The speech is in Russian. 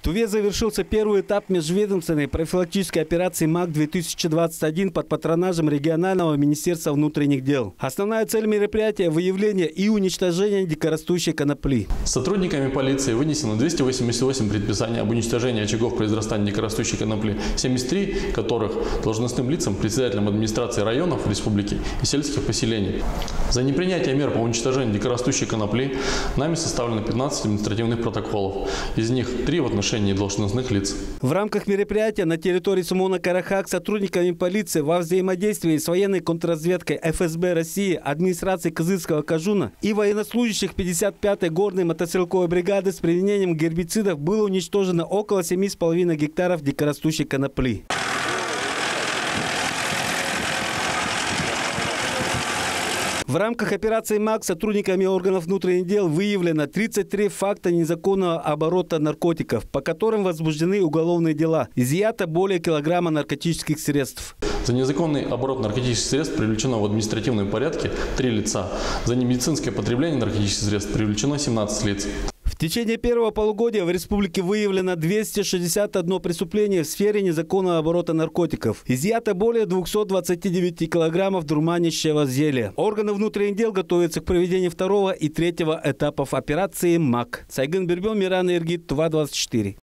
Туве завершился первый этап межведомственной профилактической операции МАК-2021 под патронажем регионального министерства внутренних дел. Основная цель мероприятия – выявление и уничтожение дикорастущей конопли. Сотрудниками полиции вынесено 288 предписаний об уничтожении очагов произрастания дикорастущей конопли, 73 которых должностным лицам, председателям администрации районов республики и сельских поселений. За непринятие мер по уничтожению дикорастущей конопли нами составлено 15 административных протоколов. Из них 3 в отношении должностных лиц. В рамках мероприятия на территории Сумона-Карахак сотрудниками полиции во взаимодействии с военной контрразведкой ФСБ России, администрацией Кызыльского Кожуна и военнослужащих 55-й горной мотострелковой бригады с применением гербицидов было уничтожено около 7,5 гектаров дикорастущей конопли. В рамках операции МАК сотрудниками органов внутренних дел выявлено 33 факта незаконного оборота наркотиков, по которым возбуждены уголовные дела. Изъято более килограмма наркотических средств. За незаконный оборот наркотических средств привлечено в административном порядке 3 лица. За немедицинское потребление наркотических средств привлечено 17 лиц. В течение первого полугодия в республике выявлено 261 преступление в сфере незаконного оборота наркотиков. Изъято более 229 килограммов дурманящего зелья. Органы внутренних дел готовятся к проведению второго и третьего этапов операции МАК. Сайгын Бербем, Миран Иргит, Тува 24.